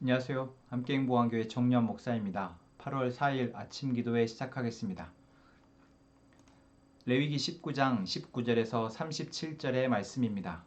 안녕하세요. 함께행복한교회 정유한 목사입니다. 8월 4일 아침 기도회 시작하겠습니다. 레위기 19장 19절에서 37절의 말씀입니다.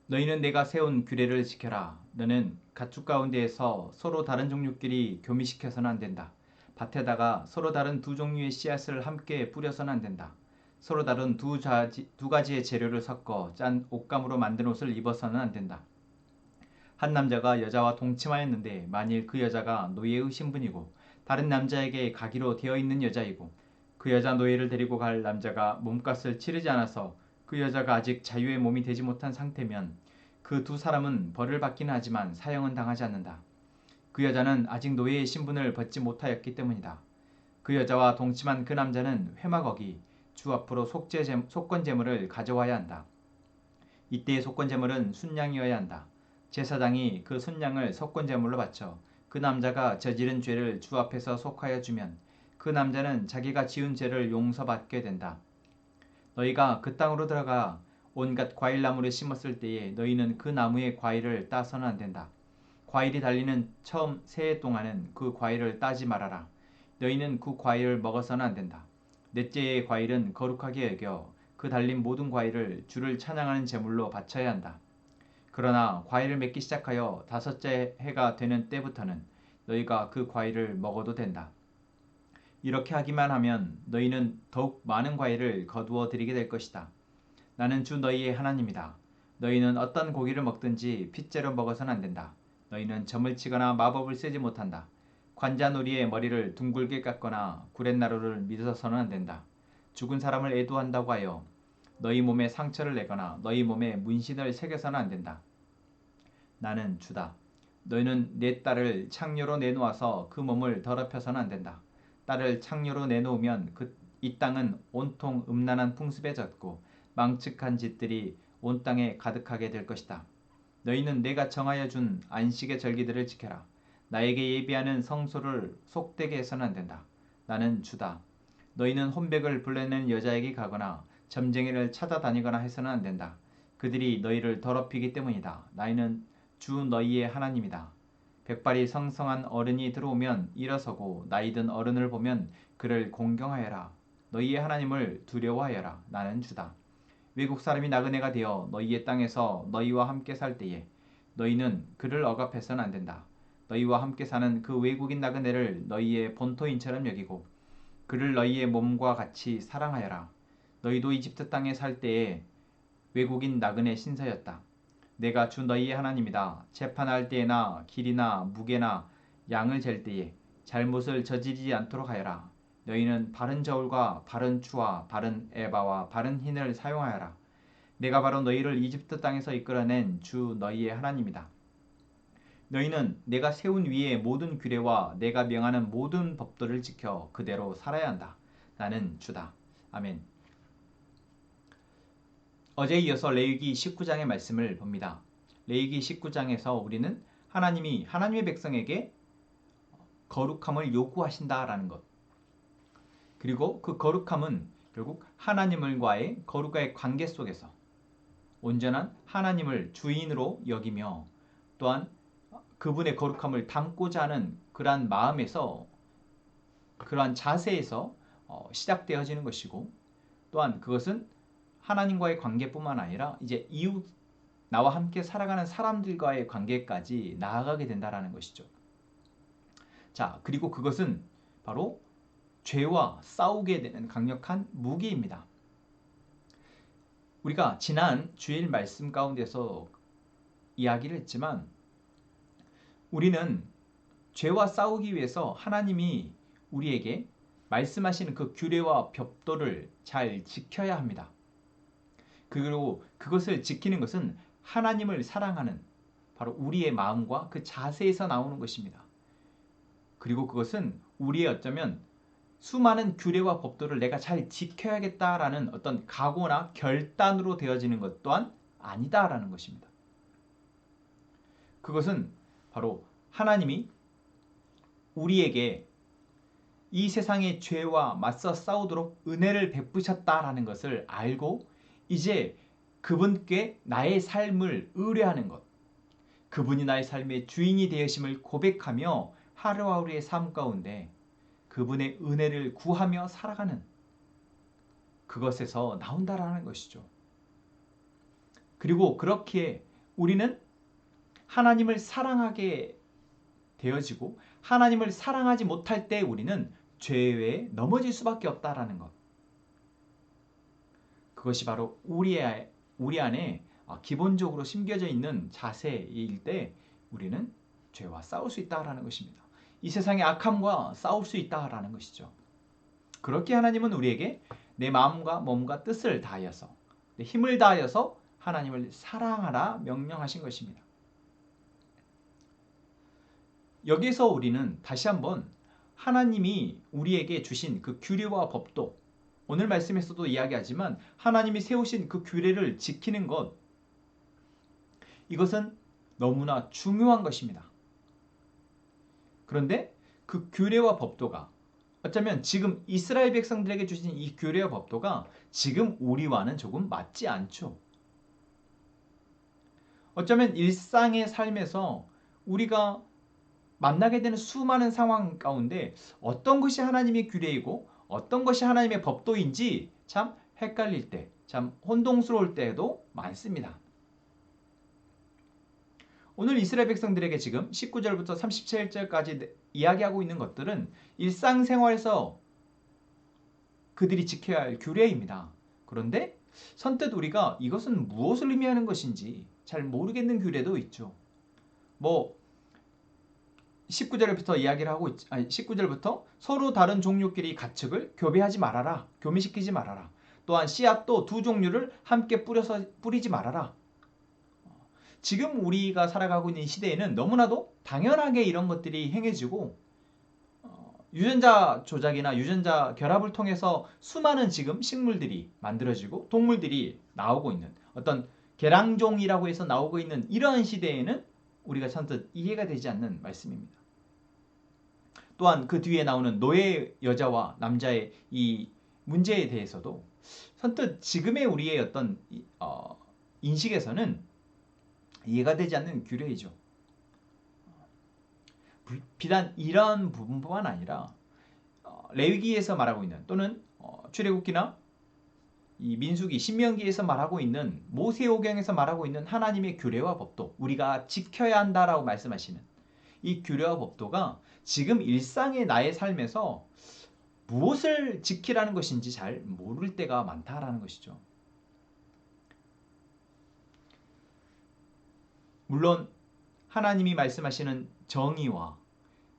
너희는 내가 세운 규례를 지켜라. 너는 가축 가운데에서 서로 다른 종류끼리 교미시켜서는 안 된다. 밭에다가 서로 다른 두 종류의 씨앗을 함께 뿌려서는 안 된다. 서로 다른 두 가지의 재료를 섞어 짠 옷감으로 만든 옷을 입어서는 안 된다. 한 남자가 여자와 동침하였는데 만일 그 여자가 노예의 신분이고 다른 남자에게 가기로 되어 있는 여자이고 그 여자 노예를 데리고 갈 남자가 몸값을 치르지 않아서 그 여자가 아직 자유의 몸이 되지 못한 상태면 그 두 사람은 벌을 받기는 하지만 사형은 당하지 않는다. 그 여자는 아직 노예의 신분을 벗지 못하였기 때문이다. 그 여자와 동침한 그 남자는 회막어기 주 앞으로 속건제물을 가져와야 한다. 이때의 속건제물은 순양이어야 한다. 제사장이 그 순양을 속건제물로 바쳐 그 남자가 저지른 죄를 주 앞에서 속하여 주면 그 남자는 자기가 지은 죄를 용서받게 된다. 너희가 그 땅으로 들어가 온갖 과일나무를 심었을 때에 너희는 그 나무의 과일을 따서는 안 된다. 과일이 달리는 처음 새해 동안은 그 과일을 따지 말아라. 너희는 그 과일을 먹어서는 안 된다. 넷째의 과일은 거룩하게 여겨 그 달린 모든 과일을 주를 찬양하는 제물로 바쳐야 한다. 그러나 과일을 맺기 시작하여 다섯째 해가 되는 때부터는 너희가 그 과일을 먹어도 된다. 이렇게 하기만 하면 너희는 더욱 많은 과일을 거두어 들이게 될 것이다. 나는 주 너희의 하나님이다. 너희는 어떤 고기를 먹든지 핏째로 먹어서는 안 된다. 너희는 점을 치거나 마법을 쓰지 못한다. 관자놀이의 머리를 둥글게 깎거나 구렛나루를 믿어서는 안 된다. 죽은 사람을 애도한다고 하여 너희 몸에 상처를 내거나 너희 몸에 문신을 새겨서는 안 된다. 나는 주다. 너희는 내 딸을 창녀로 내놓아서 그 몸을 더럽혀서는 안 된다. 딸을 창녀로 내놓으면 이 땅은 온통 음란한 풍습에 젖고 망측한 짓들이 온 땅에 가득하게 될 것이다. 너희는 내가 정하여 준 안식의 절기들을 지켜라. 나에게 예비하는 성소를 속되게 해서는 안 된다. 나는 주다. 너희는 혼백을 불러내는 여자에게 가거나 점쟁이를 찾아다니거나 해서는 안 된다. 그들이 너희를 더럽히기 때문이다. 나는 주 너희의 하나님이다. 백발이 성성한 어른이 들어오면 일어서고 나이든 어른을 보면 그를 공경하여라. 너희의 하나님을 두려워하여라. 나는 주다. 외국 사람이 나그네가 되어 너희의 땅에서 너희와 함께 살 때에 너희는 그를 억압해서는 안 된다. 너희와 함께 사는 그 외국인 나그네를 너희의 본토인처럼 여기고 그를 너희의 몸과 같이 사랑하여라. 너희도 이집트 땅에 살 때에 외국인 나그네 신세였다. 내가 주 너희의 하나님이다. 재판할 때에나 길이나 무게나 양을 잴 때에 잘못을 저지르지 않도록 하여라. 너희는 바른 저울과 바른 추와 바른 에바와 바른 흰을 사용하여라. 내가 바로 너희를 이집트 땅에서 이끌어낸 주 너희의 하나님이다. 너희는 내가 세운 위의 모든 규례와 내가 명하는 모든 법도를 지켜 그대로 살아야 한다. 나는 주다. 아멘. 어제에 이어서 레위기 19장의 말씀을 봅니다. 레위기 19장에서 우리는 하나님이 하나님의 백성에게 거룩함을 요구하신다라는 것, 그리고 그 거룩함은 결국 하나님과의 거룩의 관계 속에서 온전한 하나님을 주인으로 여기며 또한 그분의 거룩함을 담고자 하는 그러한 마음에서, 그러한 자세에서 시작되어지는 것이고, 또한 그것은 하나님과의 관계뿐만 아니라 이제 이웃, 나와 함께 살아가는 사람들과의 관계까지 나아가게 된다는 것이죠. 자, 그리고 그것은 바로 죄와 싸우게 되는 강력한 무기입니다. 우리가 지난 주일 말씀 가운데서 이야기를 했지만 우리는 죄와 싸우기 위해서 하나님이 우리에게 말씀하시는 그 규례와 법도를 잘 지켜야 합니다. 그리고 그것을 지키는 것은 하나님을 사랑하는 바로 우리의 마음과 그 자세에서 나오는 것입니다. 그리고 그것은 우리의 어쩌면 수많은 규례와 법도를 내가 잘 지켜야겠다라는 어떤 각오나 결단으로 되어지는 것 또한 아니다라는 것입니다. 그것은 바로 하나님이 우리에게 이 세상의 죄와 맞서 싸우도록 은혜를 베푸셨다라는 것을 알고 이제 그분께 나의 삶을 의뢰하는 것, 그분이 나의 삶의 주인이 되으심을 고백하며 하루하루의 삶 가운데 그분의 은혜를 구하며 살아가는 그것에서 나온다라는 것이죠. 그리고 그렇기에 우리는 하나님을 사랑하게 되어지고 하나님을 사랑하지 못할 때 우리는 죄에 넘어질 수밖에 없다라는 것. 그것이 바로 우리 안에 기본적으로 심겨져 있는 자세일 때 우리는 죄와 싸울 수 있다라는 것입니다. 이 세상의 악함과 싸울 수 있다라는 것이죠. 그렇게 하나님은 우리에게 내 마음과 몸과 뜻을 다하여서 내 힘을 다하여서 하나님을 사랑하라 명령하신 것입니다. 여기서 우리는 다시 한번 하나님이 우리에게 주신 그 규례와 법도 오늘 말씀에서도 이야기하지만 하나님이 세우신 그 규례를 지키는 것 이것은 너무나 중요한 것입니다. 그런데 그 규례와 법도가 어쩌면 지금 이스라엘 백성들에게 주신 이 규례와 법도가 지금 우리와는 조금 맞지 않죠. 어쩌면 일상의 삶에서 우리가 만나게 되는 수많은 상황 가운데 어떤 것이 하나님의 규례이고 어떤 것이 하나님의 법도인지 참 헷갈릴 때, 참 혼동스러울 때도 많습니다. 오늘 이스라엘 백성들에게 지금 19절부터 37절까지 이야기하고 있는 것들은 일상생활에서 그들이 지켜야 할 규례입니다. 그런데 선뜻 우리가 이것은 무엇을 의미하는 것인지 잘 모르겠는 규례도 있죠. 19절부터 이야기를 하고 19절부터 서로 다른 종류끼리 가축을 교배하지 말아라. 교미시키지 말아라. 또한 씨앗도 두 종류를 함께 뿌리지 말아라. 지금 우리가 살아가고 있는 시대에는 너무나도 당연하게 이런 것들이 행해지고 유전자 조작이나 유전자 결합을 통해서 수많은 지금 식물들이 만들어지고 동물들이 나오고 있는 어떤 개랑종이라고 해서 나오고 있는 이러한 시대에는 우리가 선뜻 이해가 되지 않는 말씀입니다. 또한 그 뒤에 나오는 노예 여자와 남자의 이 문제에 대해서도 선뜻 지금의 우리의 어떤 인식에서는 이해가 되지 않는 규례이죠. 비단 이런 부분뿐만 아니라 레위기에서 말하고 있는 또는 출애굽기나 이 민수기, 신명기에서 말하고 있는 모세오경에서 말하고 있는 하나님의 규례와 법도 우리가 지켜야 한다라고 말씀하시는 이 규례와 법도가 지금 일상의 나의 삶에서 무엇을 지키라는 것인지 잘 모를 때가 많다라는 것이죠. 물론 하나님이 말씀하시는 정의와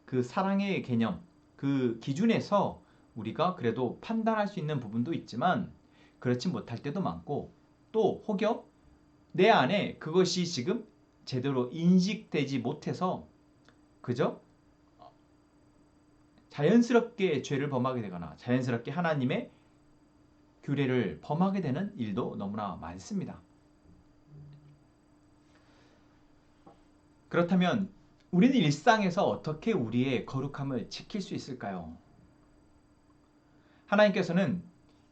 그 사랑의 개념, 그 기준에서 우리가 그래도 판단할 수 있는 부분도 있지만 그렇지 못할 때도 많고 또 혹여 내 안에 그것이 지금 제대로 인식되지 못해서 그저 자연스럽게 죄를 범하게 되거나 자연스럽게 하나님의 규례를 범하게 되는 일도 너무나 많습니다. 그렇다면 우리는 일상에서 어떻게 우리의 거룩함을 지킬 수 있을까요? 하나님께서는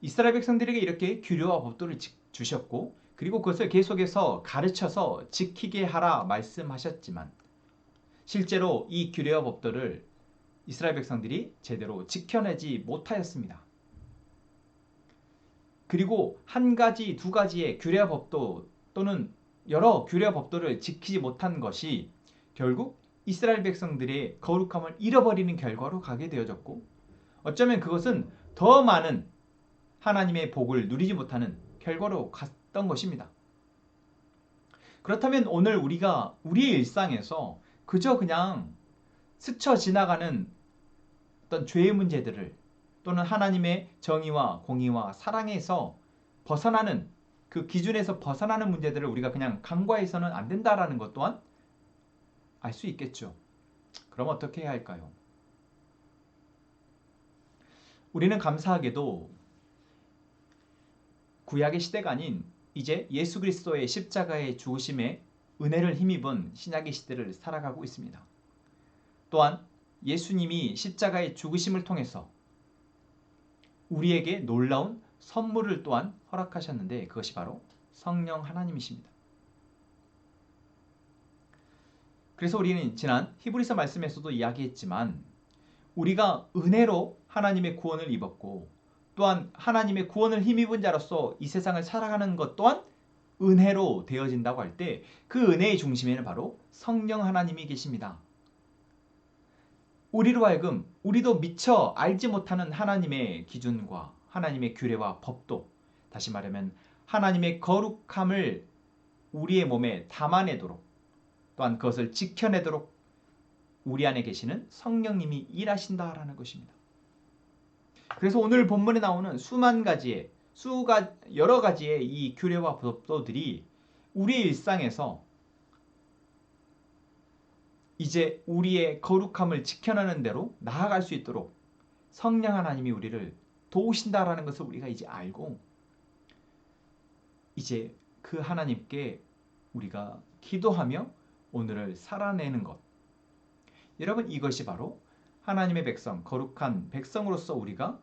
이스라엘 백성들에게 이렇게 규례와 법도를 주셨고 그리고 그것을 계속해서 가르쳐서 지키게 하라 말씀하셨지만 실제로 이 규례와 법도를 이스라엘 백성들이 제대로 지켜내지 못하였습니다. 그리고 한 가지, 두 가지의 규례와 법도 또는 여러 규례와 법도를 지키지 못한 것이 결국 이스라엘 백성들의 거룩함을 잃어버리는 결과로 가게 되어졌고 어쩌면 그것은 더 많은 하나님의 복을 누리지 못하는 결과로 갔던 것입니다. 그렇다면 오늘 우리가 우리의 일상에서 그저 그냥 스쳐 지나가는 어떤 죄의 문제들을 또는 하나님의 정의와 공의와 사랑에서 벗어나는 그 기준에서 벗어나는 문제들을 우리가 그냥 간과해서는 안 된다라는 것 또한 알 수 있겠죠. 그럼 어떻게 해야 할까요? 우리는 감사하게도 구약의 시대가 아닌 이제 예수 그리스도의 십자가의 죽으심에 은혜를 힘입은 신약의 시대를 살아가고 있습니다. 또한 예수님이 십자가의 죽으심을 통해서 우리에게 놀라운 선물을 또한 허락하셨는데 그것이 바로 성령 하나님이십니다. 그래서 우리는 지난 히브리서 말씀에서도 이야기했지만 우리가 은혜로 하나님의 구원을 입었고 또한 하나님의 구원을 힘입은 자로서 이 세상을 살아가는 것 또한 은혜로 되어진다고 할 때 그 은혜의 중심에는 바로 성령 하나님이 계십니다. 우리로 하여금 우리도 미처 알지 못하는 하나님의 기준과 하나님의 규례와 법도, 다시 말하면 하나님의 거룩함을 우리의 몸에 담아내도록 또한 그것을 지켜내도록 우리 안에 계시는 성령님이 일하신다라는 것입니다. 그래서 오늘 본문에 나오는 여러 가지의 이 규례와 법도들이 우리의 일상에서 이제 우리의 거룩함을 지켜내는 대로 나아갈 수 있도록 성령 하나님이 우리를 도우신다라는 것을 우리가 이제 알고 이제 그 하나님께 우리가 기도하며 오늘을 살아내는 것. 여러분, 이것이 바로 하나님의 백성, 거룩한 백성으로서 우리가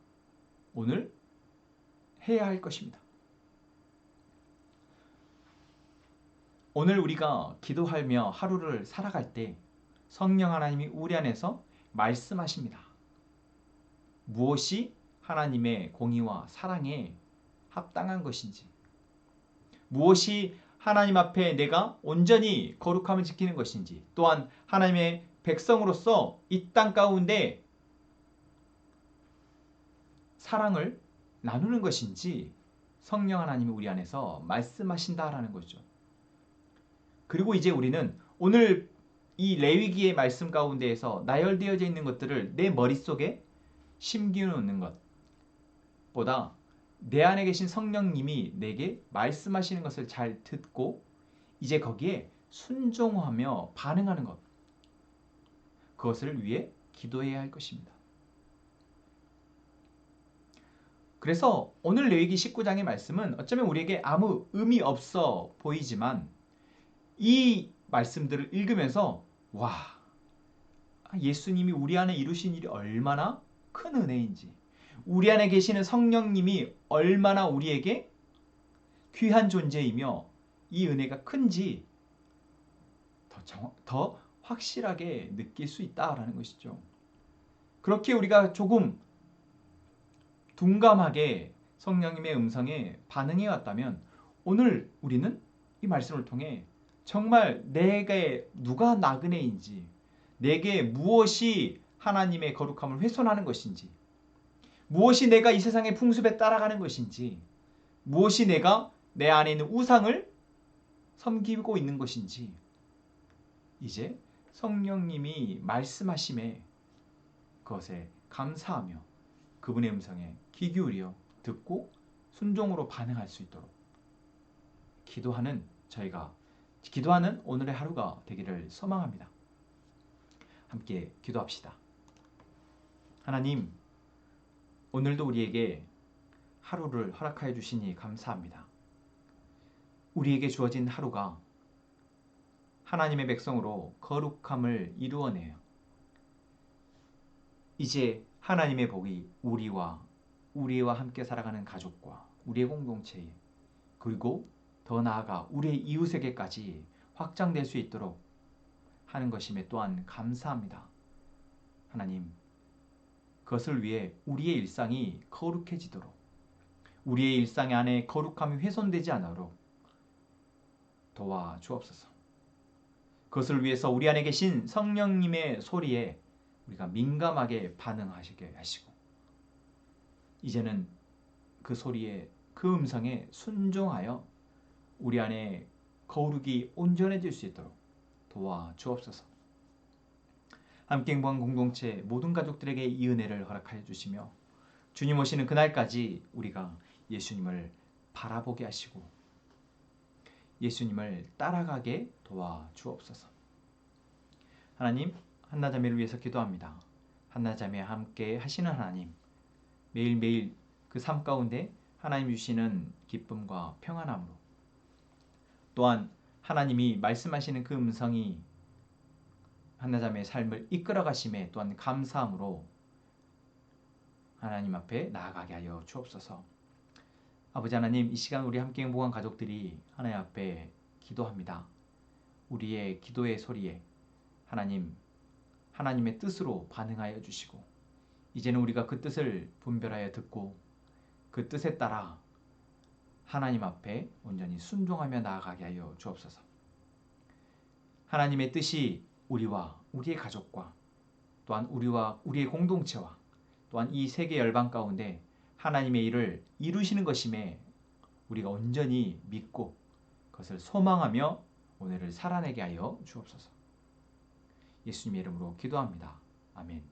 오늘 해야 할 것입니다. 오늘 우리가 기도하며 하루를 살아갈 때 성령 하나님이 우리 안에서 말씀하십니다. 무엇이 하나님의 공의와 사랑에 합당한 것인지, 무엇이 하나님 앞에 내가 온전히 거룩함을 지키는 것인지, 또한 하나님의 백성으로서 이 땅 가운데 사랑을 나누는 것인지 성령 하나님이 우리 안에서 말씀하신다라는 거죠. 그리고 이제 우리는 오늘 이 레위기의 말씀 가운데에서 나열되어져 있는 것들을 내 머릿속에 심기놓는 것보다 내 안에 계신 성령님이 내게 말씀하시는 것을 잘 듣고 이제 거기에 순종하며 반응하는 것, 그것을 위해 기도해야 할 것입니다. 그래서 오늘 레위기 19장의 말씀은 어쩌면 우리에게 아무 의미 없어 보이지만 이 말씀들을 읽으면서 와, 예수님이 우리 안에 이루신 일이 얼마나 큰 은혜인지, 우리 안에 계시는 성령님이 얼마나 우리에게 귀한 존재이며 이 은혜가 큰지 더 확실하게 느낄 수 있다라는 것이죠. 그렇게 우리가 조금 둔감하게 성령님의 음성에 반응해 왔다면 오늘 우리는 이 말씀을 통해 정말 내게 누가 나그네인지, 내게 무엇이 하나님의 거룩함을 훼손하는 것인지, 무엇이 내가 이 세상의 풍습에 따라가는 것인지, 무엇이 내가 내 안에 있는 우상을 섬기고 있는 것인지 이제 성령님이 말씀하심에 그것에 감사하며 그분의 음성에 귀 기울여 듣고 순종으로 반응할 수 있도록 기도하는 오늘의 하루가 되기를 소망합니다. 함께 기도합시다. 하나님, 오늘도 우리에게 하루를 허락하여 주시니 감사합니다. 우리에게 주어진 하루가 하나님의 백성으로 거룩함을 이루어내요. 이제 하나님의 복이 우리와 함께 살아가는 가족과 우리의 공동체에, 그리고 더 나아가 우리의 이웃에게까지 확장될 수 있도록 하는 것임에 또한 감사합니다. 하나님, 그것을 위해 우리의 일상이 거룩해지도록, 우리의 일상 안에 거룩함이 훼손되지 않도록 도와주옵소서. 그것을 위해서 우리 안에 계신 성령님의 소리에 우리가 민감하게 반응하시게 하시고 이제는 그 소리에, 그 음성에 순종하여 우리 안에 거룩이 온전해질 수 있도록 도와주옵소서. 함께 행복한 공동체 모든 가족들에게 이 은혜를 허락하여 주시며 주님 오시는 그날까지 우리가 예수님을 바라보게 하시고 예수님을 따라가게 도와주옵소서. 하나님, 한나자매를 위해서 기도합니다. 한나자매와 함께 하시는 하나님, 매일매일 그 삶 가운데 하나님 주시는 기쁨과 평안함으로, 또한 하나님이 말씀하시는 그 음성이 한나자매의 삶을 이끌어 가심에 또한 감사함으로 하나님 앞에 나아가게 하여 주옵소서. 아버지 하나님, 이 시간 우리 함께 행복한 가족들이 하나님 앞에 기도합니다. 우리의 기도의 소리에 하나님의 뜻으로 반응하여 주시고 이제는 우리가 그 뜻을 분별하여 듣고 그 뜻에 따라 하나님 앞에 온전히 순종하며 나아가게 하여 주옵소서. 하나님의 뜻이 우리와 우리의 가족과 또한 우리와 우리의 공동체와 또한 이 세계 열방 가운데 하나님의 일을 이루시는 것임에 우리가 온전히 믿고 그것을 소망하며 오늘을 살아내게 하여 주옵소서. 예수님의 이름으로 기도합니다. 아멘.